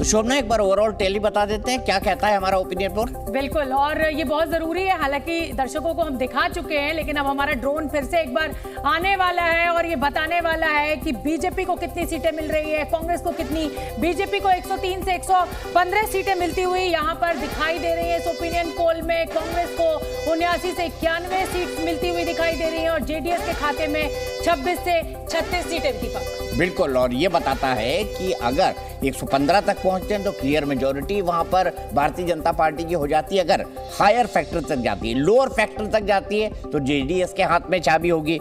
तो शोभना एक बार overall tele बता देते हैं क्या कहता है हमारा ओपिनियन पोल। बिल्कुल, और ये बहुत जरूरी है। हालांकि दर्शकों को हम दिखा चुके हैं, लेकिन अब हमारा ड्रोन फिर से एक बार आने वाला है और ये बताने वाला है कि बीजेपी को कितनी सीटें मिल रही है, कांग्रेस को कितनी। बीजेपी को 103 से 115 सीटें मिलती हुई यहाँ पर दिखाई दे रही है इस ओपिनियन पोल में। कांग्रेस को 79 से 91 सीट मिलती हुई दिखाई दे रही है और जेडीएस के खाते में 26 से 36 सीटें। दीपक बिल्कुल, और ये बताता है कि अगर 115 तक पहुंचते हैं तो क्लियर मेजॉरिटी वहां पर भारतीय जनता पार्टी की हो जाती है। अगर हायर फैक्टर तक जाती है, लोअर फैक्टर तक जाती है तो जेडीएस के हाथ में चाबी होगी।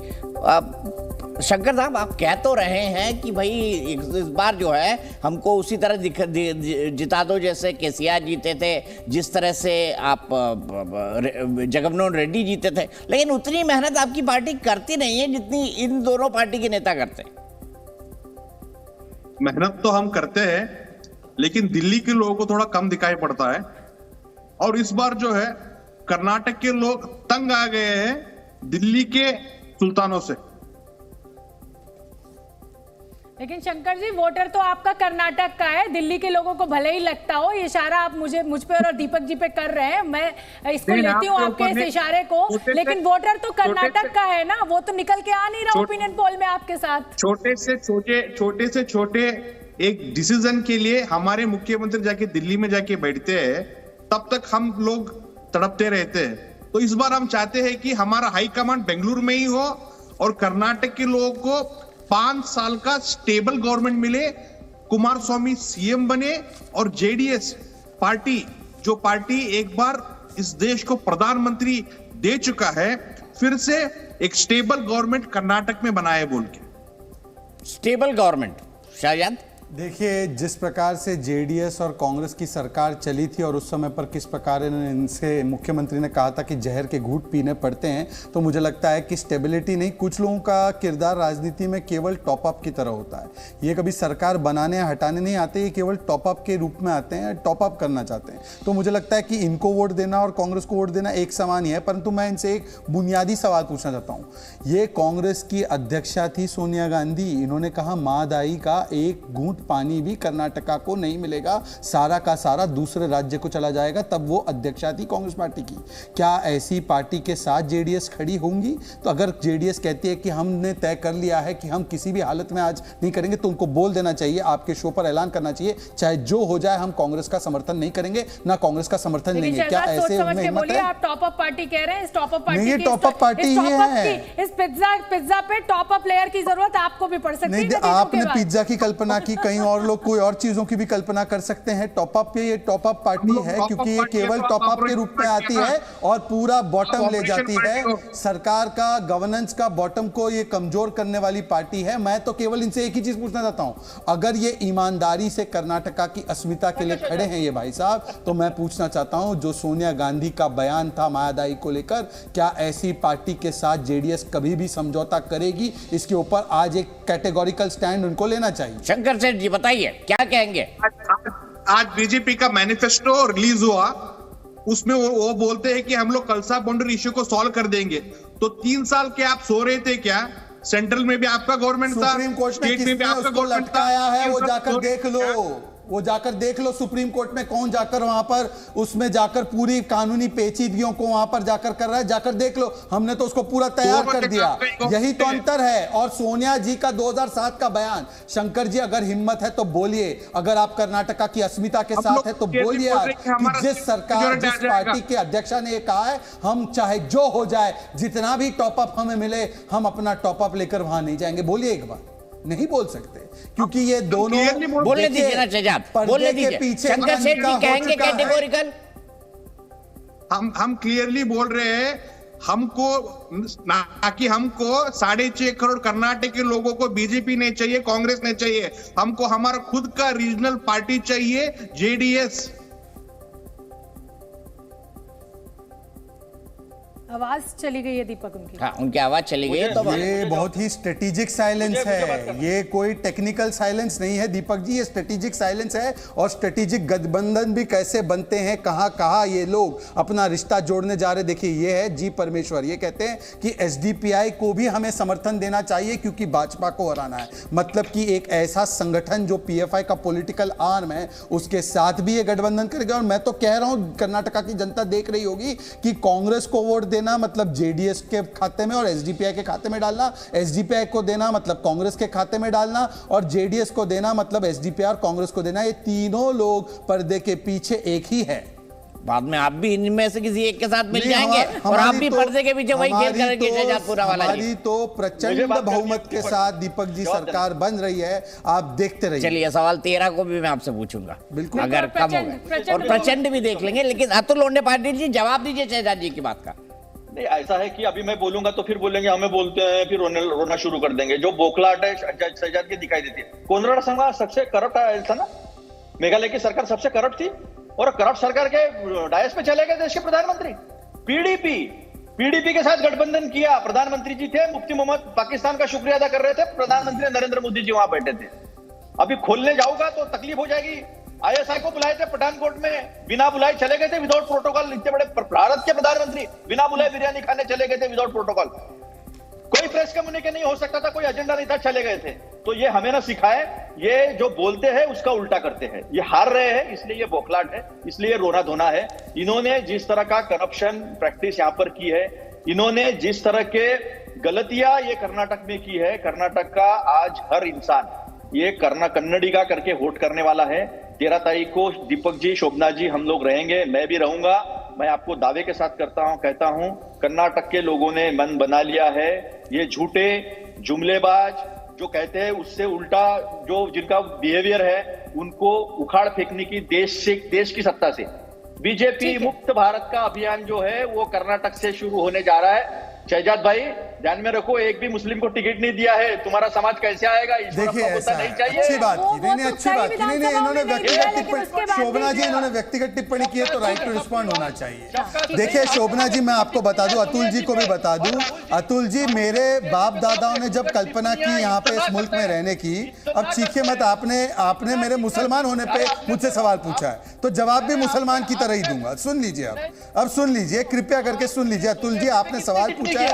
शंकर साहब, आप कह तो रहे हैं कि भाई इस बार जो है हमको उसी तरह जिता दो जैसे केसीआर जीते थे, जिस तरह से आप जगनमोहन रेड्डी जीते थे, लेकिन उतनी मेहनत आपकी पार्टी करती नहीं है जितनी इन दोनों पार्टी के नेता करते हैं। मेहनत तो हम करते हैं, लेकिन दिल्ली के लोगों को थोड़ा कम दिखाई पड़ता है। और इस बार जो है कर्नाटक के लोग तंग आ गए हैं दिल्ली के सुल्तानों से। लेकिन शंकर जी, वोटर तो आपका कर्नाटक का है, दिल्ली के लोगों को भले ही लगता हो। ये इशारा आप मुझ पे और दीपक जी पे कर रहे हैं, मैं इसको लेती हूँ आपके इस इशारे को, लेकिन वोटर तो कर्नाटक का है ना, वो तो निकल के आ नहीं रहा ओपिनियन पोल में आपके साथ। छोटे से छोटे एक डिसीजन के लिए हमारे मुख्यमंत्री जाके दिल्ली में जाके बैठते हैं, तब तक हम लोग तड़पते रहते हैं। तो इस बार हम चाहते हैं कि हमारा हाई कमांड बेंगलुरु में ही हो और कर्नाटक के लोगों को 5 साल का स्टेबल गवर्नमेंट मिले, कुमार स्वामी सीएम बने और जेडीएस पार्टी, जो पार्टी एक बार इस देश को प्रधानमंत्री दे चुका है, फिर से एक स्टेबल गवर्नमेंट कर्नाटक में बनाए बोल के। स्टेबल गवर्नमेंट शायद देखिए, जिस प्रकार से जेडीएस और कांग्रेस की सरकार चली थी और उस समय पर किस प्रकार इनसे मुख्यमंत्री ने कहा था कि जहर के घूंट पीने पड़ते हैं, तो मुझे लगता है कि स्टेबिलिटी नहीं, कुछ लोगों का किरदार राजनीति में केवल टॉप अप की तरह होता है। ये कभी सरकार बनाने या हटाने नहीं आते, ये केवल टॉप अप के रूप में आते हैं, टॉप अप करना चाहते हैं। तो मुझे लगता है कि इनको वोट देना और कांग्रेस को वोट देना एक समान ही है। परंतु मैं इनसे एक बुनियादी सवाल पूछना चाहता हूँ। ये कांग्रेस की अध्यक्षा थी सोनिया गांधी, इन्होंने कहा मादाई का एक घूंट पानी भी कर्नाटका को नहीं मिलेगा, सारा का सारा दूसरे राज्य को चला जाएगा। तब वो अध्यक्षा थी कांग्रेस पार्टी की। क्या ऐसी पार्टी के साथ जेडीएस खड़ी होंगी? तो अगर जेडीएस कहती है कि हमने तय कर लिया है कि हम किसी भी हालत में आज नहीं करेंगे, तो उनको बोल देना चाहिए, आपके शो पर ऐलान करना चाहिए, चाहे जो हो जाए हम कांग्रेस का समर्थन नहीं करेंगे, ना कांग्रेस का समर्थन देंगे। क्या ऐसे उनमें हिम्मत है? आप टॉप अप पार्टी कह रहे हैं, इस टॉप अप पार्टी नहीं, ये टॉप अप पार्टी ही है। इस पिज्जा पे टॉप अप लेयर की जरूरत आपको भी पड़ सकती है। आपने पिज्जा की कल्पना की, कहीं और लोग कोई और चीजों की भी कल्पना कर सकते हैं। टॉप अप पे ये टॉप अप पार्टी है क्योंकि ये केवल टॉप अप के रूप में आती है और पूरा बॉटम ले जाती है। सरकार का गवर्नेंस का बॉटम को ये कमजोर करने वाली पार्टी है। मैं तो केवल इनसे एक ही चीज पूछना चाहता हूं, अगर ये ईमानदारी से कर्नाटका की अस्मिता के लिए खड़े हैं ये भाई साहब, तो मैं पूछना चाहता हूं, जो सोनिया गांधी का बयान था मायादाई को लेकर, क्या ऐसी पार्टी के साथ जेडीएस कभी भी समझौता करेगी? इसके ऊपर आज एक कैटेगोरिकल स्टैंड उनको लेना चाहिए। शंकर सेठ जी बताइए क्या कहेंगे? आज बीजेपी का मैनिफेस्टो रिलीज हुआ, उसमें वो बोलते हैं कि हम लोग कलसा बाउंड्री इश्यू को सॉल्व कर देंगे। तो 3 साल के आप सो रहे थे क्या? सेंट्रल में भी आपका गवर्नमेंट था, सुप्रीम कोर्ट में स्टेट में भी आपका गवर्नमेंट लटकाया है, वो जाकर देख लो, वो जाकर देख लो सुप्रीम कोर्ट में कौन जाकर वहां पर उसमें जाकर पूरी कानूनी पेचीदगियों को वहां पर जाकर कर रहा है, जाकर देख लो। हमने तो उसको पूरा तैयार कर दिया। यही तो अंतर है। और सोनिया जी का 2007 का बयान, शंकर जी अगर हिम्मत है तो बोलिए, अगर आप कर्नाटका की अस्मिता के साथ है तो बोलिए कि जिस सरकार, जिस पार्टी के अध्यक्षा ने कहा है हम चाहे जो हो जाए, जितना भी टॉप अप हमें मिले, हम अपना टॉप अप लेकर वहां नहीं जाएंगे। बोलिए एक बार। नहीं बोल सकते क्योंकि ये दोनों बोलने दीजिए ना शहजाद, बोलने दीजिए। शंकर सेठ जी कहेंगे कैटेगोरिकल। हम क्लियरली बोल रहे हैं, हमको ना कि हमको 6.5 करोड़ कर्नाटक के लोगों को बीजेपी नहीं चाहिए, कांग्रेस नहीं चाहिए, हमको हमारा खुद का रीजनल पार्टी चाहिए, जेडीएस। आवाज चली गई है दीपक उनकी। हाँ, उनकी आवाज चली गई है। तो ये बहुत ही स्ट्रेटेजिक साइलेंस है, ये कोई टेक्निकल साइलेंस नहीं है दीपक जी, ये स्ट्रेटेजिक साइलेंस है। और स्ट्रेटेजिक गठबंधन भी कैसे बनते हैं, कहाँ ये लोग अपना रिश्ता जोड़ने जा रहे। देखिए ये है जी परमेश्वर, ये कहते हैं कि एसडीपीआई को भी हमें समर्थन देना चाहिए क्योंकि भाजपा को हराना है। मतलब कि एक ऐसा संगठन जो पीएफआई का पॉलिटिकल आर्म है उसके साथ भी ये गठबंधन करेगा। और मैं तो कह रहा हूं कर्नाटका की जनता देख रही होगी कि कांग्रेस को वोट देना मतलब जेडीएस के खाते में और एसडीपीआई के खाते में डालना, एसडीपीआई को देना मतलब कांग्रेस के खाते में डालना, और जेडीएस को देना मतलब एसडीपीआई और कांग्रेस को देना। ये तीनों लोग पर्दे के पीछे एक ही है। बाद में आप भी इनमें से किसी एक के साथ मिल जाएंगे और आप भी पर्दे के पीछे वही खेल करेंगे शहजादपुरा वाला। हमारी तो प्रचंड बहुमत के साथ दीपक जी सरकार बन रही है, आप देखते रहिए। चलिए सवाल 13 को भी मैं आपसे पूछूंगा, बिल्कुल, अगर कम हो गए, और प्रचंड भी देख लेंगे। लेकिन अतुल लोंढे पाटिल जी जवाब दीजिए शहजाद जी की बात का। नहीं, ऐसा है कि अभी मैं बोलूंगा तो फिर बोलेंगे हमें बोलते हैं, फिर रोना शुरू कर देंगे। जो बोखलाहट है शहजाद की दिखाई देती है। कोनराड संघ सबसे करप्ट था ना, मेघालय की सरकार सबसे करप्ट थी और करप्ट सरकार के डायस पे चले गए देश के प्रधानमंत्री। पीडीपी के साथ गठबंधन किया, प्रधानमंत्री जी थे मुफ्ती मोहम्मद, पाकिस्तान का शुक्रिया अदा कर रहे थे, प्रधानमंत्री नरेंद्र मोदी जी वहां बैठे थे। अभी खोलने जाऊंगा तो तकलीफ हो जाएगी। आईएसआई को बुलाए थे पठानकोट में, बिना बुलाए चले गए थे विदाउट प्रोटोकॉल। इतने बड़े भारत के प्रधानमंत्री बिना बुलाए बिरयानी खाने चले गए थे विदाउट प्रोटोकॉल। कोई प्रेस कम्युनिकेशन नहीं हो सकता था, कोई एजेंडा नहीं था, चले गए थे। तो ये हमें ना सिखाए, ये जो बोलते हैं उसका उल्टा करते हैं। ये हार रहे हैं इसलिए ये बौखलाहट है, इसलिए रोना धोना है। इन्होंने जिस तरह का करप्शन प्रैक्टिस यहाँ पर की है, इन्होंने जिस तरह के गलतियां ये कर्नाटक में की है, कर्नाटक का आज हर इंसान ये कन्नडिगा करके वोट करने वाला है। 13 तारीख को दीपक जी, शोभना जी, हम लोग रहेंगे, मैं भी रहूंगा। मैं आपको दावे के साथ कहता हूं कर्नाटक के लोगों ने मन बना लिया है। ये झूठे जुमलेबाज जो कहते हैं उससे उल्टा जो जिनका बिहेवियर है उनको उखाड़ फेंकने की देश की सत्ता से बीजेपी मुक्त भारत का अभियान जो है वो कर्नाटक से शुरू होने जा रहा है। शहजाद भाई ध्यान में रखो, एक भी मुस्लिम को टिकट नहीं दिया है, तुम्हारा समाज कैसे आएगा? देखिए ऐसा नहीं चाहिए। अच्छी बात की, नहीं अच्छी बात की, नहीं इन्होंने व्यक्तिगत टिप्पणी, शोभना जी इन्होंने व्यक्तिगत टिप्पणी की है तो राइट टू रिस्पॉन्ड होना चाहिए। देखिए शोभना जी, मैं आपको बता दूं, अतुल जी को भी बता दूं, अतुल जी मेरे बाप दादाओं ने जब कल्पना की यहाँ पे इस मुल्क में रहने की, अब चीखे मत, आपने मेरे मुसलमान होने पे मुझसे सवाल पूछा है तो जवाब भी मुसलमान की तरह ही दूंगा। सुन लीजिए, अब सुन लीजिए, कृपया करके सुन लीजिए। अतुल जी आपने सवाल पूछा है,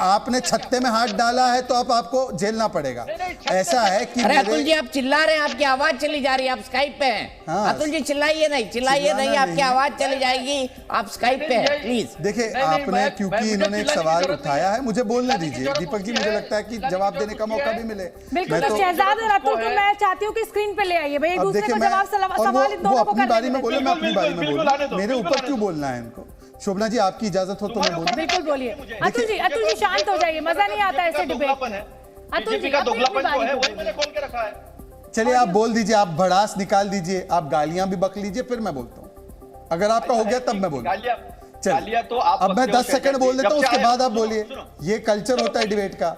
आपने छत्ते में हाथ डाला है तो अब आपको झेलना पड़ेगा। ऐसा है कि अरे अतुल जी आप चिल्ला रहे हैं, आपकी आवाज चली जा रही है, आप स्काइप पे हैं। हाँ, अतुल जी चिल्लाइए नहीं, आपकी आवाज चली जाएगी, आप स्काइप पे हैं, प्लीज। देखिए आपने, क्योंकि इन्होंने एक सवाल उठाया है, मुझे बोलने दीजिए दीपक जी, मुझे लगता है कि जवाब देने का मौका भी मिले। बिल्कुल, शहजाद और अतुल को मैं चाहती हूँ कि स्क्रीन पे ले आइए भाई, एक दूसरे को जवाब सवाल इन दोनों को अपनी बारी में बोले, मैं अपनी बारी में बोलूं, मेरे ऊपर क्यों बोलना है इनको? शोभना जी आपकी इजाजत हो तो मैं बोलूं। बिल्कुल बोलिए। अतुल जी शांत हो जाइए, मजा नहीं आता ऐसे डिबेट। अतुल जी चलिए आप बोल दीजिए, आप भड़ास निकाल दीजिए, आप गालियां भी बक लीजिए, फिर मैं बोलता हूं। अगर आपका हो गया तब मैं बोलूं। चलिए तो अब मैं 10 सेकंड बोल देता हूं, उसके बाद आप बोलिए। ये कल्चर होता है डिबेट का।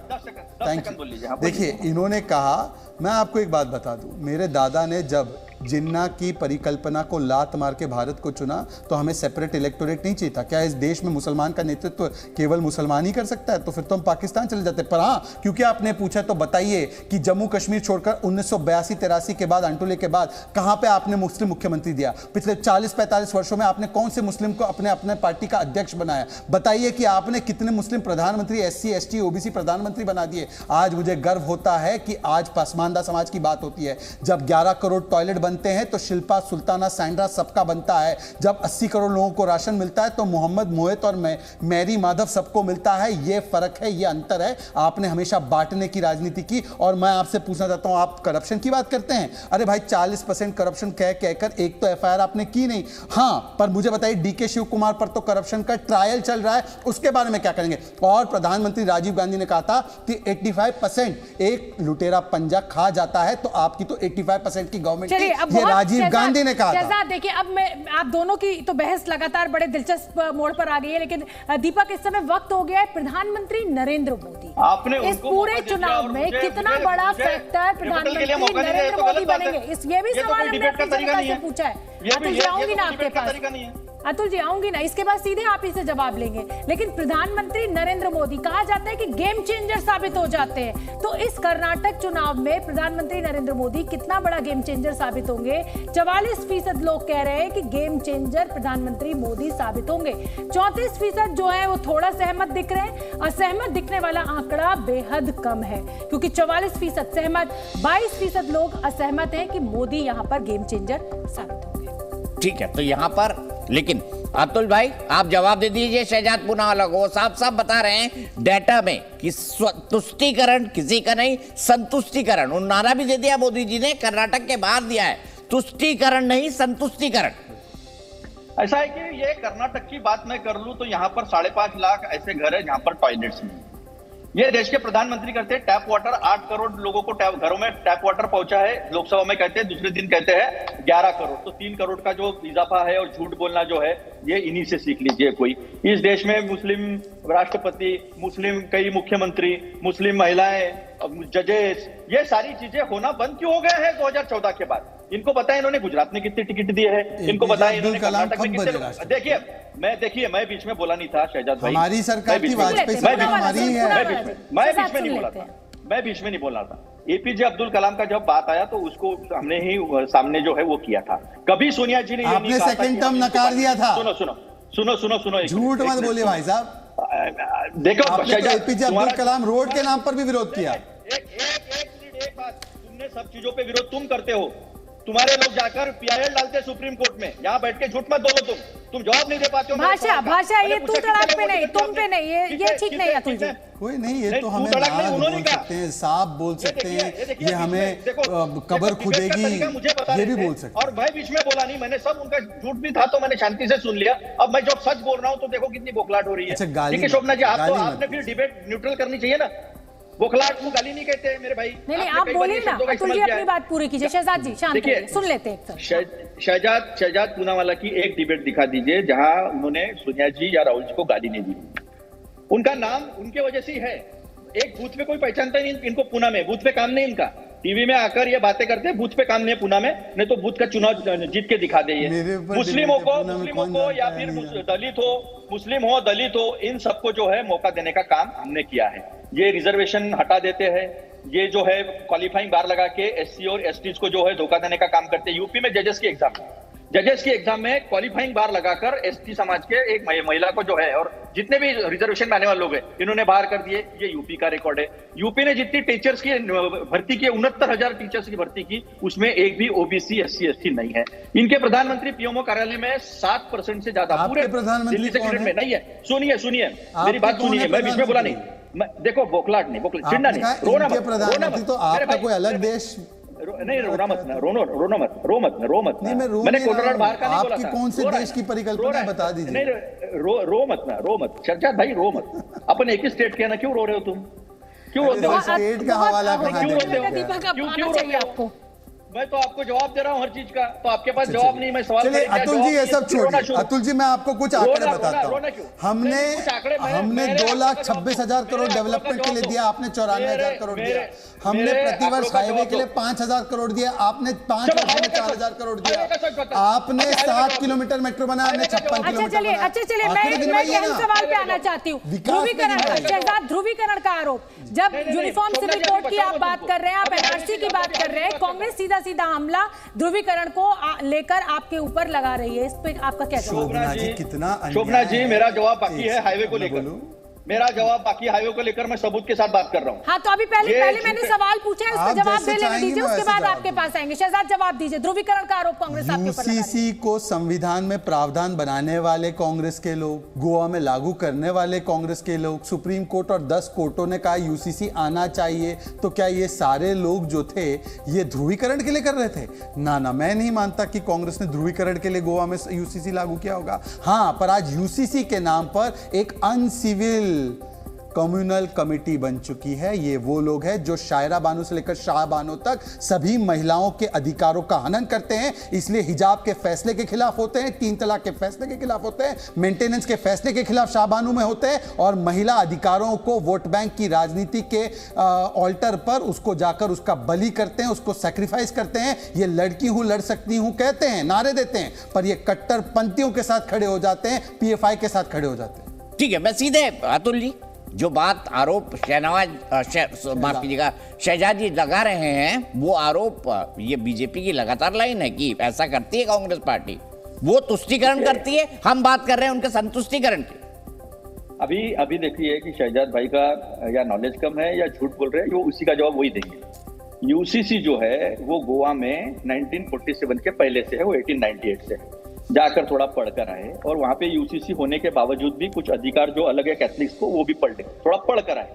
Thank you. देखिए इन्होंने कहा, मैं आपको एक बात बता दूं, मेरे दादा ने जब जिन्ना की परिकल्पना को लात मार के भारत को चुना तो हमें सेपरेट इलेक्टोरेट नहीं चाहिए था। क्या इस देश में मुसलमान का नेतृत्व केवल मुसलमान ही कर सकता है? तो फिर तो हम पाकिस्तान चले जाते। पर हाँ, क्योंकि आपने पूछा तो बताइए कि जम्मू कश्मीर छोड़कर 1982-83 के बाद, आंटोले के बाद कहां पे आपने मुस्लिम मुख्यमंत्री दिया? पिछले 40-45 वर्षों में आपने कौन से मुस्लिम को अपने पार्टी का अध्यक्ष बनाया? बताइए कि आपने कितने मुस्लिम प्रधानमंत्री, SC ST OBC प्रधानमंत्री बना दिए? आज मुझे गर्व होता है कि आज पसमानदा समाज की बात होती है। जब 11 करोड़ टॉयलेट बनते हैं तो शिल्पा, सुल्ताना, सैंड्रा सबका बनता है। जब 80 करोड़ लोगों को राशन मिलता है तो मोहम्मद, मोहित और मैरी, माधव सबको मिलता है। ये फर्क है, ये अंतर है। आपने हमेशा बांटने की राजनीति की। और मैं आपसे पूछना चाहता हूं, आप करप्शन की बात करते हैं, अरे भाई 40% करप्शन कहकर एक तो FIR आपने की नहीं। हां, पर मुझे बताइए DK शिव कुमार पर तो करप्शन का ट्रायल चल रहा है, उसके बारे में क्या करेंगे? और प्रधानमंत्री राजीव गांधी ने कहा था कि 85% एक लुटेरा पंजा खा जाता है, तो आपकी तो 85% की गवर्नमेंट, ये राजीव गांधी ने कहा था। देखिए अब मैं आप दोनों की तो बहस लगातार बड़े दिलचस्प मोड़ पर आ गई है, लेकिन दीपक इस समय वक्त हो गया है प्रधानमंत्री नरेंद्र मोदी इस पूरे चुनाव में कितना बड़ा फैक्टर प्रधानमंत्री नरेंद्र मोदी बनेंगे, इस ये भी सवाल हमने अपनी जनता से पूछा है। आऊंगी ना आपके पास, अतुल जी आऊंगी ना, इसके बाद सीधे आप इसे जवाब लेंगे, लेकिन प्रधानमंत्री नरेंद्र मोदी कहा जाता है कि गेम चेंजर साबित हो जाते हैं, तो इस कर्नाटक चुनाव में प्रधानमंत्री नरेंद्र मोदी कितना बड़ा गेम चेंजर साबित होंगे? 44% लोग कह रहे हैं कि गेम चेंजर प्रधानमंत्री मोदी साबित होंगे। 34% जो है वो थोड़ा सहमत दिख रहे हैं। असहमत दिखने वाला आंकड़ा बेहद कम है, क्योंकि 44% सहमत, 22% लोग असहमत हैं कि मोदी यहां पर गेम चेंजर साबित होंगे। ठीक है, तो यहां पर लेकिन अतुल भाई आप जवाब दे दीजिए। शहजाद पूनावाला को साफ साफ बता रहे हैं डेटा में कि तुष्टीकरण किसी का नहीं, संतुष्टीकरण। उन नारा भी दे दिया मोदी जी ने, कर्नाटक के बाहर दिया है, तुष्टीकरण नहीं संतुष्टीकरण। ऐसा है कि ये कर्नाटक की बात मैं कर लूं तो यहाँ पर 5.5 लाख ऐसे घर है जहां पर टॉयलेट्स नहीं। ये देश के प्रधानमंत्री कहते हैं टैप वाटर, 8 करोड़ लोगों को घरों में टैप वाटर पहुंचा है। लोकसभा में कहते हैं, दूसरे दिन कहते हैं 11 करोड़। तो 3 करोड़ का जो इजाफा है और झूठ बोलना जो है, ये इन्हीं से सीख लीजिए कोई। इस देश में मुस्लिम राष्ट्रपति, मुस्लिम कई मुख्यमंत्री, मुस्लिम महिलाएं, जजेस, ये सारी चीजें होना बंद क्यों हो गए हैं 2014 के बाद? इनको पता है इन्होंने गुजरात में कितने टिकट दिए हैं, इनको पता है इन्होंने कर्नाटक में कितने। देखिए मैं बीच में बोला नहीं था शहजाद भाई, हमारी सरकार की वाजपेयी सरकार हमारी है, मैं बीच में नहीं बोला था, मैं बीच में नहीं बोला था। एपीजे अब्दुल कलाम का जब बात आया तो उसको हमने ही सामने जो है वो किया था। कभी सोनिया जी ने आपने सेकंड टर्म नकार दिया था। सुनो, झूठ मत बोलिए भाई साहब। देखो आपने तो एपीजे अब्दुल कलाम रोड के नाम पर भी विरोध किया। एक बात, तुमने सब चीजों पे विरोध तुम करते हो। तुम्हारे लोग जाकर पीआईएल डालते हैं सुप्रीम कोर्ट में, यहाँ बैठ के झूठ मत बोलो। तुम जवाब नहीं दे पाते हो। भाषा ये तू तड़ाक पे नहीं, तुम पे नहीं, ये ठीक नहीं है अतुल जी। कोई नहीं, ये तो हमें नाज बोल सकते हैं, साफ बोल सकते हैं, ये हमें कबर खुदेगी ये भी बोल सकते हैं। और मैं बीच में बोला नहीं, मैंने सब उनका झूठ भी था तो मैंने शांति से सुन लिया। अब मैं जब सच बोल रहा हूँ तो देखो कितनी बोखलाहट हो रही है। ठीक है शोभना जी, आपने फिर डिबेट न्यूट्रल करनी चाहिए ना। बोखलाहट को गाली नहीं कहते मेरे भाई। नहीं, आप बोलिए ना अतुल जी, अपनी बात पूरी कीजिए। शहजाद जी शांत रहिए, सुन लेते हैं। शहजाद पूनावाला की एक डिबेट दिखा दीजिए जहां उन्होंने सोनिया जी या राहुल जी को गाली नहीं दी। उनका नाम उनके वजह से ही है। एक बूथ पे कोई पहचानता नहीं इनको, पूना में बूथ पे काम नहीं इनका। टीवी में आकर ये बातें करते हैं, बूथ पे काम नहीं है पूना में, नहीं तो बूथ का चुनाव जीत के दिखा दे। मुस्लिमों को या फिर दलित हो, मुस्लिम हो, दलित हो, इन सबको जो है मौका देने का काम हमने किया है। ये रिजर्वेशन हटा देते हैं, ये जो है क्वालिफाइंग बार लगा के एससी और एसटीज को जो है धोखा देने का काम करते हैं। यूपी में जजेस की एग्जाम में क्वालिफाइंग बार लगाकर एसटी समाज के एक महिला को जो है, और जितने भी रिजर्वेशन में आने वाले लोग हैं इन्होंने बाहर कर दिए। ये यूपी का रिकॉर्ड है। यूपी ने जितनी टीचर्स की भर्ती की, 69,000 टीचर्स की भर्ती की, उसमें एक भी ओबीसी एससी एसटी नहीं है। इनके प्रधानमंत्री पीएमओ कार्यालय में 7% से ज्यादा पूरे दिल्ली सेक्रेटरीट में नहीं है। सुनिए मेरी बात सुनिए, मैं बीच में बोला नहीं। देखो बोखलाट नहीं, चिढ़ना नहीं, रोना मत। तो आपका कोई अलग देश नहीं, रोना मत ना, रो मत। नहीं, मैं रो मैंने कोटराड बाहर का नहीं बोला था। आपकी कौन से देश की परिकल्पना बता दीजिए। नहीं, रो मत शहजाद भाई, रो मत। अपन एक ही स्टेट के ना, क्यों रो रहे हो तुम? क्यों रोते हो? स्टेट का हवाला क्यों रोते हो आपको? मैं तो आपको जवाब दे रहा हूँ हर चीज का, तो आपके पास जवाब नहीं। मैं सवाल चलिए अतुल जी ये सब छोड़िए। अतुल जी मैं आपको कुछ आंकड़े बताता हूँ। हमने 2,26,000 करोड़ डेवलपमेंट के लिए दिया, आपने 94,000 करोड़ दिया। हमने प्रतिवर्ष हाईवे के लिए 5,000 करोड़ दिया, आपने 5 वर्ष में 4,000 करोड़ दिया। आपने 7 किलोमीटर मेट्रो बनाया, हमने 56 किलोमीटर बनाया। अच्छा चलिए मैं यही सवाल पे आना चाहती हूँ। ध्रुवीकरण का, शहजाद, ध्रुवीकरण का आरोप, जब यूनिफॉर्म सिविल कोड की आप बात कर रहे हैं, आप एनआरसी की बात कर रहे हैं, कांग्रेस सीधा हमला ध्रुवीकरण को लेकर आपके ऊपर लगा रही है, इस पे आपका क्या जवाब? शोभना जी मेरा जवाब बाकी है हाईवे को लेकर। मेरा जवाब बाकी हाईवे को लेकर मैं सबूत के साथ बात कर रहा हूं। हाँ, तो अभी पहले मैंने सवाल पूछा है, उसका जवाब दे लेने दीजिए, उसके बाद आपके पास आएंगे। शहजाद जवाब दीजिए। ध्रुवीकरण का आरोप कांग्रेस आपके ऊपर लगा रही है। यूसीसी को संविधान में प्रावधान बनाने वाले कांग्रेस के लोग, गोवा में लागू करने वाले कांग्रेस के लोग, सुप्रीम कोर्ट और 10 कोर्टों ने कहा यूसीसी आना चाहिए, तो क्या ये सारे लोग जो थे ये ध्रुवीकरण के लिए कर रहे थे? ना, मैं नहीं मानता कि कांग्रेस ने ध्रुवीकरण के लिए गोवा में यूसीसी लागू किया होगा। हाँ, पर आज यूसीसी के नाम पर एक अनसिविल कम्युनल कमेटी बन चुकी है। ये वो लोग हैं जो शायरा बानो से लेकर शाह बानो तक सभी महिलाओं के अधिकारों का हनन करते हैं, इसलिए हिजाब के फैसले के खिलाफ होते हैं, 3 तलाक के फैसले के खिलाफ होते हैं, मेंटेनेंस के फैसले के खिलाफ शाह बानो में होते हैं, और महिला अधिकारों को वोट बैंक की राजनीति के ऑल्टर पर उसको जाकर उसका बलि करते हैं, उसको सैक्रिफाइस करते हैं। ये लड़की हूं लड़ सकती हूं कहते हैं, नारे देते हैं, पर ये कट्टरपंथियों के साथ खड़े हो जाते हैं, पीएफआई के साथ खड़े हो जाते हैं। ठीक है, मैं सीधे अतुल जी जो बात आरोप माफ कीजिएगा शहजाद जी लगा रहे हैं, वो आरोप ये बीजेपी की लगातार लाइन है कि ऐसा करती है कांग्रेस पार्टी, वो तुष्टीकरण करती है, हम बात कर रहे हैं उनके संतुष्टीकरण की। अभी देखिए कि शहजाद भाई का या नॉलेज कम है या झूठ बोल रहे हैं, वो उसी का जवाब वही देंगे। यूसीसी जो है वो गोवा में 1947 के पहले से है, वो 1898 से है। जाकर थोड़ा पढ़कर आए, और वहां पे यूसीसी होने के बावजूद भी कुछ अधिकार जो अलग है कैथलिक्स को, वो भी पढ़ ले, थोड़ा पढ़कर आए।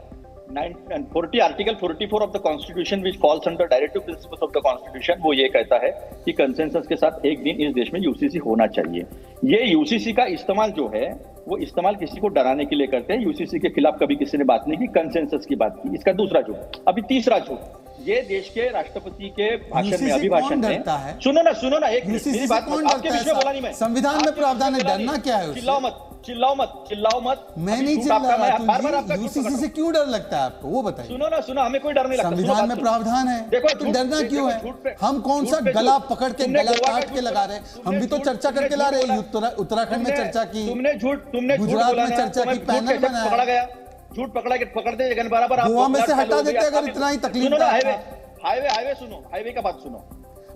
Article 44 of the constitution which falls under directive principles of the constitution, वो ये कहता है कि कंसेंसस के साथ एक दिन इस देश में यूसीसी होना चाहिए। ये यूसीसी का इस्तेमाल जो है वो इस्तेमाल किसी को डराने के लिए करते हैं। यूसीसी के खिलाफ कभी किसी ने बात नहीं की, कंसेंसस की बात की। इसका दूसरा झूठ। अभी तीसरा झूठ, ये देश के राष्ट्रपति के भाषण में, अभिभाषण में, सुनो ना एक मेरी बात, आपके बीच में बोला नहीं मैं। संविधान में प्रावधान है, डरना क्या है? चिल्लाओ मत। मैं नहीं चिल्ला रहा, यूसीसी से क्यों डर लगता है आपको, वो बताइए। सुनो, हमें कोई डर नहीं लगता। संविधान में प्रावधान है, देखो तो डरना क्यों है? हम कौन सा गला पकड़ के गला काट के लगा रहे हैं? हम भी तो चर्चा करके ला रहे हैं। उत्तराखंड में चर्चा की, गुजरात में चर्चा की, पैनल बनाया, झूठ पकड़ते बराबर गोवा में से हटा देते अगर इतना ही तकलीफ। हाईवे सुनो, हाईवे का बात सुनो।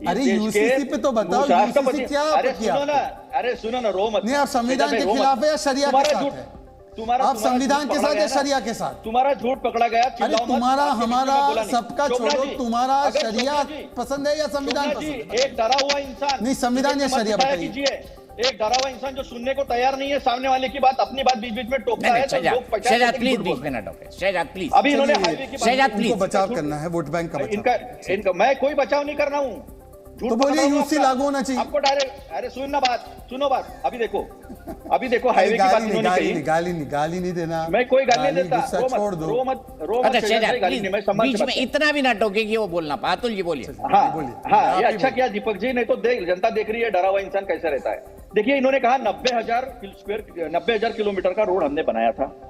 अरे यूसीसी पे तो बताओ, यूसीसी क्या किया? अरे सुनो ना, रो मत। नहीं, आप संविधान के खिलाफ है या शरिया के साथ है? आप संविधान के साथ या शरिया के साथ? तुम्हारा झूठ पकड़ा गया। अरे तुम्हारा हमारा सबका छोड़ो, तुम्हारा शरिया पसंद है या संविधान पसंद है? एक डरा हुआ इंसान, नहीं संविधान या शरिया बताइए। एक डरा हुआ इंसान जो सुनने को तैयार नहीं है सामने वाले की बात, अपनी बात बीच में टोकता है, तो लोग शहजाद प्लीज बीच में ना टोके। शहजाद प्लीज, अभी इन्होंने हाईवे की शहजाद प्लीज बचाव करना है, वोट बैंक का बचाव। इनका मैं कोई बचाव नहीं कर रहा हूँ। तो बोलिए यूसी लागू होना चाहिए आपको डायरेक्ट। अरे सुनो बात। अभी देखो हाईवे की बात इन्होंने कही। गाली नहीं देना, मैं कोई गाली नहीं देता। छोड़ दो, रो मत। बीच में इतना भी ना टोके कि वो बोलना। अतुल जी बोलिए। हाँ, ये अच्छा किया दीपक जी, नहीं तो जनता देख रही है डरा हुआ इंसान कैसे रहता है। देखिए, इन्होंने कहा 90,000 किलोमीटर का रोड हमने बनाया था।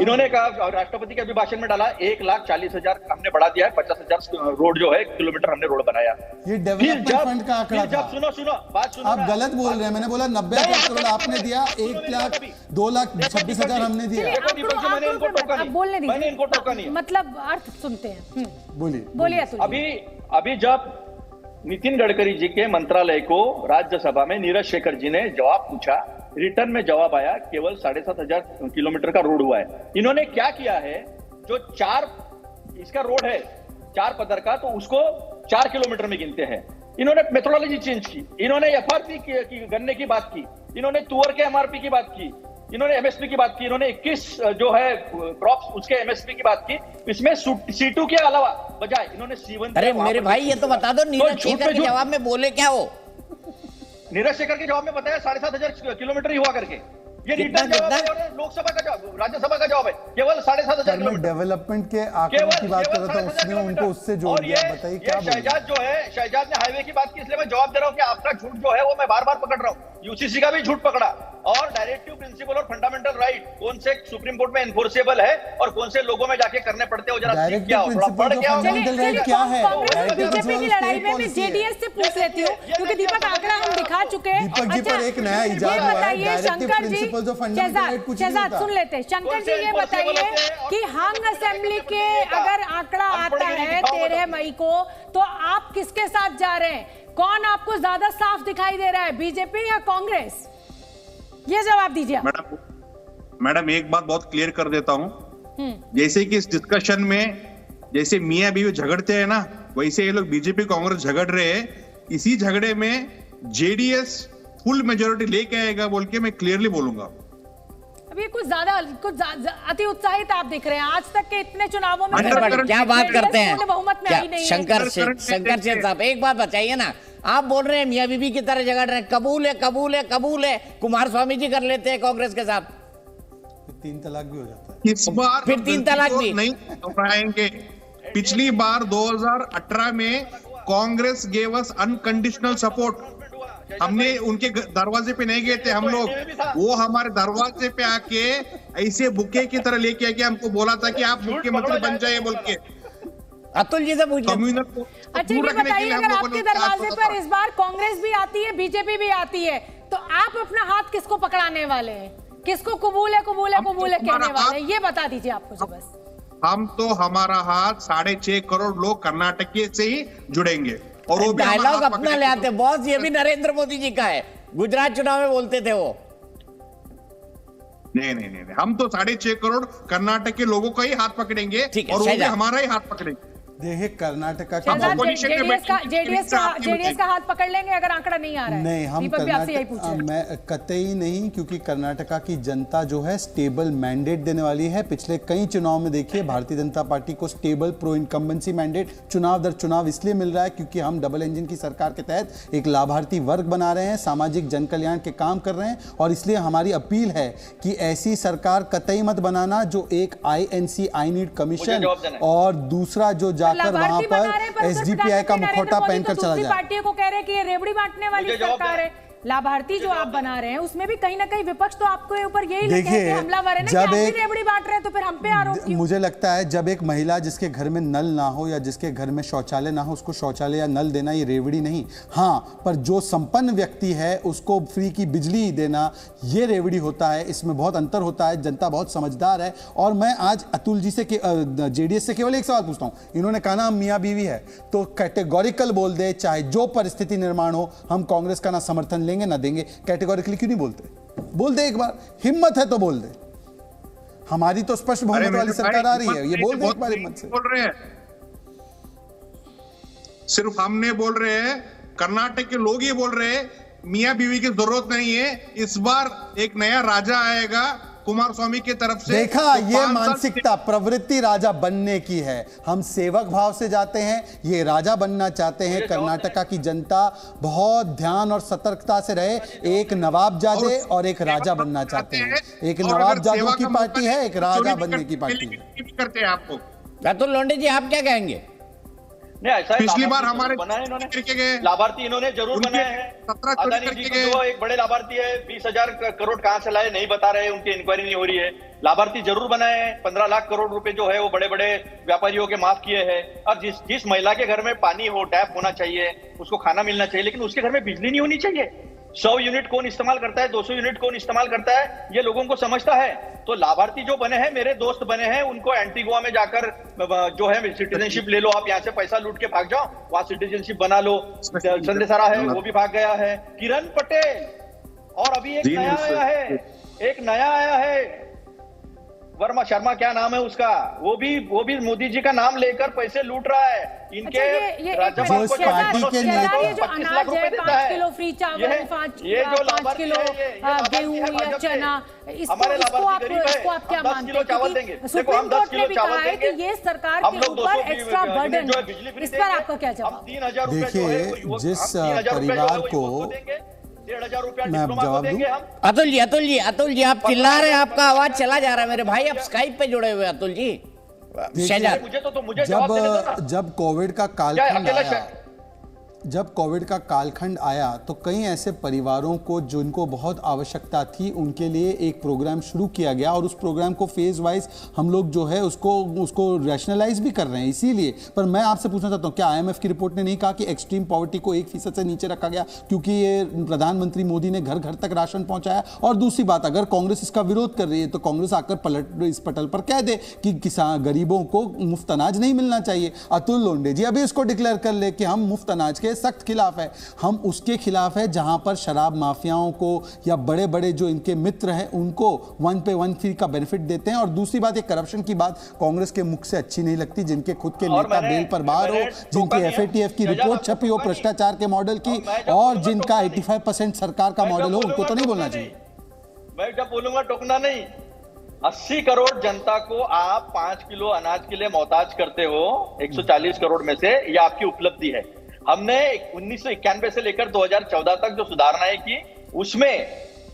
इन्होंने कहा, राष्ट्रपति के अभिभाषण में डाला 1,40,000 हमने बढ़ा दिया है, 50,000 रोड जो है किलोमीटर हमने रोड बनाया। ये डेवलपमेंट फंड का आंकड़ा था। सुनो बात सुनो। आप गलत बोल रहे हैं। मैंने बोला 90,000 करोड़ आपने दिया, 1,02,26,000 हमने दिया। मैंने इनको टोका नहीं, मतलब अर्थ सुनते हैं। बोलिए। अभी जब नितिन गडकरी जी के मंत्रालय को राज्यसभा में नीरज शेखर जी ने जवाब पूछा, रिटर्न में जवाब आया केवल 7,500 किलोमीटर का रोड हुआ है। इन्होंने क्या किया है, जो इसका रोड है 4 पदर का, तो उसको 4 किलोमीटर में गिनते हैं। इन्होंने मेथोडोलॉजी चेंज की, इन्होंने एफआरपी की गन्ने की बात की, इन्होंने तुअर के एमआरपी की बात की, इन्होंने एमएसपी की बात की, इन्होंने 21 जो है क्रॉप्स उसके एमएसपी की बात की। इसमें C2 के अलावा बजाय इन्होंने C1। अरे मेरे भाई, ये तो बता दो नीरज शेखर के जवाब में बोले क्या हो? नीरज शेखर के जवाब में बताया 7,500 किलोमीटर ही हुआ करके। ये रिटर्न जवाब है, लोकसभा का जवाब, राज्यसभा का जवाब है, केवल 7,500 किलोमीटर। डेवलपमेंट के आंकड़ों की बात कर रहा था, उसने उनको उससे जोड़ दिया। बताइए क्या बोल रहे हैं? शहजाद ने हाईवे की बात की, इसलिए मैं जवाब दे रहा हूँ कि आपका झूठ जो है वो मैं बार बार पकड़ रहा हूँ। यूसीसी का भी झूठ पकड़ा, और डायरेक्टिव प्रिंसिपल और फंडामेंटल राइट कौन से सुप्रीम कोर्ट में एनफोर्सेबल है और कौन से लोगों में जाके करने पड़ते हो, जरा सीख क्या हो, थोड़ा पढ़ क्या हो। क्या है बीजेपी की लड़ाई में मैं जेडीएस से पूछ लेती हूँ, क्योंकि दीपक आंकड़ा हम दिखा चुके हैं। दीपक जी पर एक नया इजाद हुआ है, directive principles of fundamental right कुछ नहीं होता। सुन लेते हैं शंकर जी, ये बताइए कि हंग असेंबली के अगर आंकड़ा आता है 13 मई को, तो आप किसके साथ जा रहे हैं? कौन आपको ज्यादा साफ दिखाई दे रहा है, बीजेपी या कांग्रेस? ये जवाब दीजिए। मैडम एक बात बहुत क्लियर कर देता हूं, जैसे कि इस डिस्कशन में जैसे मियां बीवी झगड़ते हैं ना, वैसे ये लोग बीजेपी कांग्रेस झगड़ रहे हैं। इसी झगड़े में जेडीएस फुल मेजोरिटी लेके आएगा बोल के मैं क्लियरली बोलूंगा। अभी कुछ अति उत्साहित आप दिख रहे हैं। आज तक के इतने चुनावों में क्या बात करते हैं बहुमत में आई नहीं। शंकर शेख साहब, एक बात बताइए ना, आप बोल रहे हैं मियां बीबी की तरह झगड़ रहे हैं, कबूल है। कुमार स्वामी जी कर लेते हैं कांग्रेस के साथ। 3 तलाक भी हो जाता है इस बार फिर 3 तलाक भी नहीं दोहराएंगे। पिछली बार 2018 में Congress gave us unconditional support. हमने उनके दरवाजे पे नहीं गए थे हम लोग, वो हमारे दरवाजे पे आके ऐसे बुके की तरह लेके आके हमको बोला था कि आप मुख्यमंत्री बन जाइए बोल के। अतुल जी से पूछ कम्युनल को अच्छा ये बताइए, अगर आपके दरवाजे पर इस बार कांग्रेस भी आती है, बीजेपी भी आती है, तो आप अपना हाथ किसको पकड़ाने वाले हैं? किसको कबूल है कहने वाले हैं? ये बता दीजिए आप मुझे बस। हम तो हमारा हाथ 6.5 करोड़ लोग कर्नाटक से ही जुड़ेंगे और वो डायलॉग अपना ले आते बॉस। ये भी नरेंद्र मोदी जी का है, गुजरात चुनाव में बोलते थे वो। नहीं, हम तो 6.5 करोड़ कर्नाटक के लोगों का ही हाथ पकड़ेंगे और वो भी हमारा ही हाथ पकड़ेंगे। देखिए कर्नाटका जेडीएस का हाथ पकड़ लेंगे अगर आंकड़ा नहीं आ रहा है? नहीं, हम मैं कतई नहीं, क्योंकि कर्नाटका की जनता जो है स्टेबल मैंडेट देने वाली है। पिछले कई चुनाव में देखिए भारतीय जनता पार्टी को स्टेबल प्रो इनकम्बेंसी मैंडेट चुनाव दर चुनाव इसलिए मिल रहा है क्योंकि हम डबल इंजन की सरकार के तहत एक लाभार्थी वर्ग बना रहे हैं, सामाजिक जन कल्याण के काम कर रहे हैं। और इसलिए हमारी अपील है कि ऐसी सरकार कतई मत बनाना जो एक INC आई नीड कमीशन और दूसरा जो जाकर वहां पर SDPI का मुखौटा पहनकर चला जाए। पार्टियों को कह रहे हैं कि ये रेवड़ी बांटने वाली सरकार है। लाभार्थी जो आप बना रहे हैं उसमें भी कहीं ना कहीं विपक्ष तो आपके ऊपर यही देखिए हमलावर है ना, जब एक रेवड़ी बांट रहे हैं तो फिर हम पे आरोप क्यों? मुझे लगता है जब एक महिला जिसके घर में नल ना हो या जिसके घर में शौचालय ना हो उसको शौचालय या नल देना ये रेवड़ी नहीं। हाँ, पर जो संपन्न व्यक्ति है उसको फ्री की बिजली देना ये रेवड़ी होता है। इसमें बहुत अंतर होता है, जनता बहुत समझदार है। और मैं आज अतुल जी से JDS से केवल एक सवाल पूछता हूँ। इन्होंने कहा ना हम मियाँ बीवी है, तो कैटेगोरिकल बोल दे, चाहे जो परिस्थिति निर्माण हो, हम कांग्रेस का ना समर्थन ना देंगे। कैटेगोरिकली क्यों नहीं बोलते? बोल दे एक बार, हिम्मत है तो बोल दे। हमारी तो स्पष्ट बहुमत वाली सरकार आ रही है, ये बोल दे एक बार हिम्मत से। बोल रहे हैं, सिर्फ हम नहीं बोल रहे हैं, कर्नाटक के लोग ही बोल रहे हैं मियां बीवी की जरूरत नहीं है। इस बार एक नया राजा आएगा कुमारस्वामी की तरफ से। देखा, ये मानसिकता प्रवृत्ति राजा बनने की है। हम सेवक भाव से जाते हैं, ये राजा बनना चाहते हैं। कर्नाटका की जनता बहुत ध्यान और सतर्कता से रहे। एक नवाबजादे और एक राजा बनना चाहते हैं। एक नवाबजादों की पार्टी है, एक राजा बनने की पार्टी है। करते हैं आपको अतुल लोंढे जी, आप क्या कहेंगे? नहीं, ऐसा पिछली बार हमारे लाभार्थी इन्होंने जरूर बनाए हैं। अदानी जी जो एक बड़े लाभार्थी है, 20,000 करोड़ कहां से लाए नहीं बता रहे, उनकी इंक्वायरी नहीं हो रही है। लाभार्थी जरूर बनाए हैं। 15 लाख करोड़ रुपए जो है वो बड़े बड़े व्यापारियों के माफ किए हैं। और जिस महिला के घर में पानी हो, टैप होना चाहिए, उसको खाना मिलना चाहिए, लेकिन उसके घर में बिजली नहीं होनी चाहिए। 100 यूनिट कौन इस्तेमाल करता है, 200 यूनिट कौन इस्तेमाल करता है, ये लोगों को समझता है। तो लाभार्थी जो बने हैं, मेरे दोस्त बने हैं, उनको एंटीगुआ में जाकर जो है सिटीजनशिप ले लो, आप यहाँ से पैसा लूट के भाग जाओ, वहां सिटीजनशिप बना लो। संदेशारा है, वो भी भाग गया है। किरण पटेल, और अभी एक नया आया है वर्मा शर्मा, क्या नाम है उसका, वो भी मोदी जी का नाम लेकर पैसे लूट रहा है। इनके राज्यपाल को 25 लाख रुपए देता है। 5 किलो फ्री चावल, 5 किलो गेहूं या चना, इसको आप क्या मानते हैं? चावल देंगे, सुप्रीम कोर्ट ने भी कहा है कि ये सरकार के ऊपर एक्स्ट्रा बर्डन है। इस पर आपका क्या जवाब? 3,000 देखिए, जिस परिवार को 1,500 रुपया मैं जवाब दूं? अतुल जी आप चिल्ला रहे हैं, आपका आवाज चला जा रहा है मेरे भाई। आप स्काइप पे जुड़े हुए अतुल जी। जब कोविड का कालखंड आया तो कई ऐसे परिवारों को जिनको बहुत आवश्यकता थी उनके लिए एक प्रोग्राम शुरू किया गया और उस प्रोग्राम को फेज वाइज हम लोग जो है उसको रैशनलाइज भी कर रहे हैं। इसीलिए पर मैं आपसे पूछना चाहता हूं, क्या IMF की रिपोर्ट ने नहीं कहा कि एक्सट्रीम पॉवर्टी को 1% से नीचे रखा गया क्योंकि ये प्रधानमंत्री मोदी ने घर घर तक राशन पहुंचाया? और दूसरी बात, अगर कांग्रेस इसका विरोध कर रही है तो कांग्रेस आकर इस पटल पर कह दे कि किसान गरीबों को मुफ्त अनाज नहीं मिलना चाहिए। अतुल लोंढे जी अभी इसको डिक्लेयर कर ले कि हम मुफ्त अनाज के सख्त खिलाफ है। हम उसके खिलाफ है जहां पर शराब माफियाओं को या बड़े बड़े जो इनके मित्र हैं उनको 1 पे 1 फ्री का बेनिफिट देते हैं। और दूसरी बात, ये करप्शन की बात कांग्रेस के मुख से अच्छी नहीं लगती, जिनके खुद के नेता बेल पर बाहर हो, जिनकी FATF की रिपोर्ट छपी हो भ्रष्टाचार के मॉडल की, और जिनका 85% सरकार का मॉडल हो, उनको तो नहीं बोलना चाहिए। मैं जब बोलूंगा टोकना नहीं। 80 करोड़ जनता को आप 5 किलो अनाज के लिए मोहताज करते हो 140 करोड़ में से, यह आपकी उपलब्धि है। हमने 1991 से लेकर 2014 तक जो सुधारणाएं की, उसमें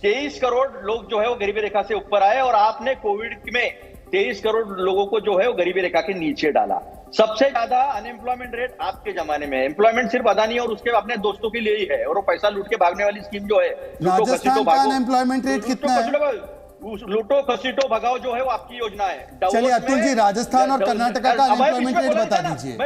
23 करोड़ लोग जो है वो गरीबी रेखा से ऊपर आए, और आपने कोविड में 23 करोड़ लोगों को जो है वो गरीबी रेखा के नीचे डाला। सबसे ज्यादा अनएम्प्लॉयमेंट रेट आपके जमाने में है। एम्प्लॉयमेंट सिर्फ अदानी और उसके अपने दोस्तों के लिए ही है, और वो पैसा लूट के भागने वाली स्कीम जो है, राजस्थान का अनएम्प्लॉयमेंट रेट कितना है? लूटो खसीटो भगाओ जो है वो आपकी योजना है। चलिए अतुल जी, राजस्थान और कर्नाटका का अनएम्प्लॉयमेंट रेट बता दीजिए।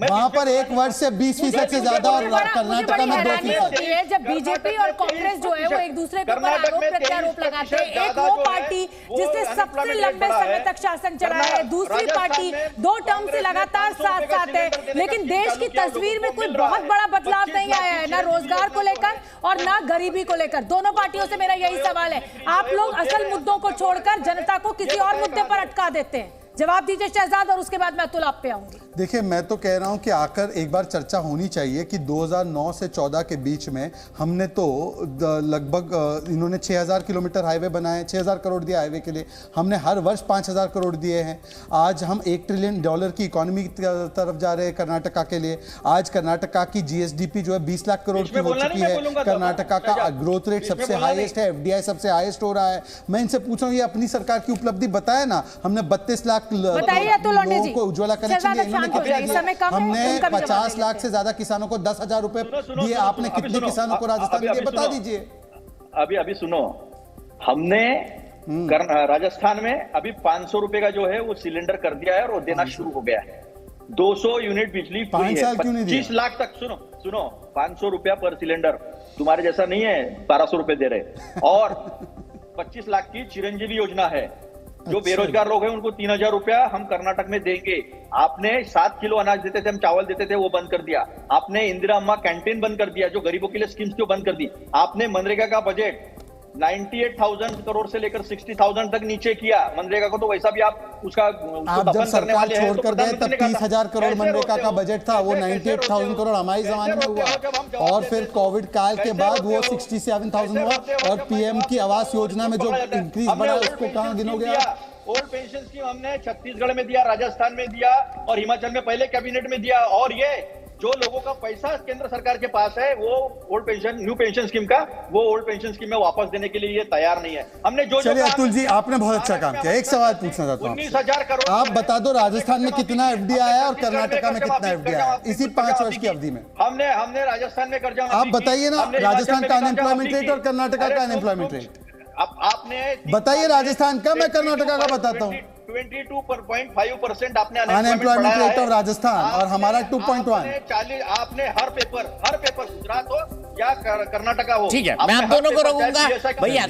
वहां पर एक वर्ष से 20% से ज्यादा और कर्नाटका में 2%। जब बीजेपी और कांग्रेस जो है वो एक दूसरे के ऊपर आरोप प्रत्यारोप लगाते हैं, एक वो पार्टी जिसने सबसे लंबे समय तक शासन चलाया है, दूसरी पार्टी 2 टर्म से लगातार साथ साथ है, लेकिन देश की तस्वीर में कोई बहुत बड़ा बदलाव नहीं आया है, ना रोजगार को लेकर और ना गरीबी को लेकर। दोनों पार्टियों से मेरा यही सवाल है, आप लोग असल मुद्दों को छोड़कर जनता को किसी और मुद्दे पर अटका देते हैं। जवाब दीजिए शहजाद, और उसके बाद मैं अतुल आप पे आऊंगी। देखिए, मैं तो कह रहा हूं कि आकर एक बार चर्चा होनी चाहिए कि 2009 से 14 के बीच में हमने तो लगभग इन्होंने 6000 किलोमीटर हाईवे बनाए, 6000 करोड़ दिया हाईवे के लिए, हमने हर वर्ष 5000 करोड़ दिए हैं। आज हम $1 ट्रिलियन की इकोनॉमी की तरफ जा रहे हैं कर्नाटका के लिए। आज कर्नाटका की GSDP जो है 20 लाख करोड़ की हो चुकी है। कर्नाटका का ग्रोथ रेट सबसे हाईएस्ट है, FDI सबसे हाईएस्ट हो रहा है। मैं इनसे पूछ रहा हूँ, ये अपनी सरकार की उपलब्धि बताए ना। हमने 32 लाख लोगों को उज्ज्वला कनेक्शन दिए, इन्होंने कितने दिए? हमने 50 लाख से ज्यादा किसानों को 10,000 रुपए दिए। आपने कितने किसानों को राजस्थान में दिए, बता दीजिए। अभी सुनो, हमने राजस्थान में अभी 500 रुपए का जो है वो सिलेंडर कर दिया है, और वो देना शुरू हो गया है। 200 यूनिट बिजली फ्री है, 25 लाख तक। सुनो 500 रुपया पर सिलेंडर, तुम्हारे जैसा नहीं है 1200 रुपए दे रहे। और 25 लाख की चिरंजीवी योजना है, जो बेरोजगार लोग हैं उनको 3000 रुपया हम कर्नाटक में देंगे। आपने 7 किलो अनाज देते थे, हम चावल देते थे, वो बंद कर दिया आपने। इंदिरा अम्मा कैंटीन बंद कर दिया, जो गरीबों के लिए स्कीम्स क्यों बंद कर दी आपने। मनरेगा का बजट 98,000 करोड़ से लेकर 60,000 तक नीचे किया। मनरेगा को तो वैसा भी आप जब सरकार छोड़कर गए तब 30,000 करोड़ मनरेगा का बजट था, वो 98,000 करोड़ हमारे जमाने में हुआ, और फिर कोविड काल के बाद वो 67,000 हुआ। और PM की आवास योजना में जो इंक्रीज बढ़ा उसको कहां गिनोगे आप? ओल्ड पेंशन स्कीम हमने छत्तीसगढ़ में दिया, राजस्थान में दिया, और हिमाचल में पहले कैबिनेट में दिया। और ये जो लोगों का पैसा केंद्र सरकार के पास है, वो old pension, new pension scheme का, वो ओल्ड पेंशन स्कीम में वापस देने के लिए ये तैयार नहीं है। हमने जो चलिए अतुल जी, आपने बहुत अच्छा काम किया। एक सवाल पूछना चाहता हूं, 19,000 करोड़ आप बता दो राजस्थान में कितना FDI आया और कर्नाटका में कितना FDI आया इसी 5 वर्ष की अवधि में? हमने राजस्थान में कर्जा, आप बताइए ना, राजस्थान का अनएम्प्लॉयमेंट रेट और कर्नाटका का अनएम्प्लॉयमेंट रेट आपने बताइए। राजस्थान का, मैं कर्नाटका का बताता हूँ। 22.5% आपने अनएम्प्लॉयमेंट रेट ऑफ राजस्थान, और हमारा 2.1। आपने हर पेपर गुजरात हो या कर्नाटका हो, ठीक है, मैं आप दोनों को रोकूंगा भैया।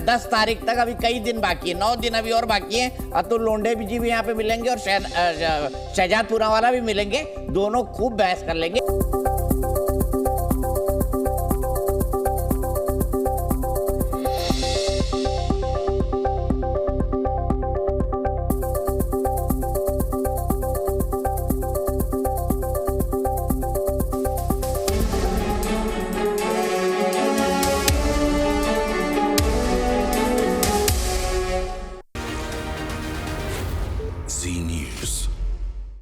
10 तारीख तक अभी कई दिन बाकी है, 9 दिन अभी और बाकी है। अतुल लोंढे जी भी यहाँ पे मिलेंगे और शहजाद पूनावाला भी मिलेंगे, दोनों खूब बहस कर लेंगे।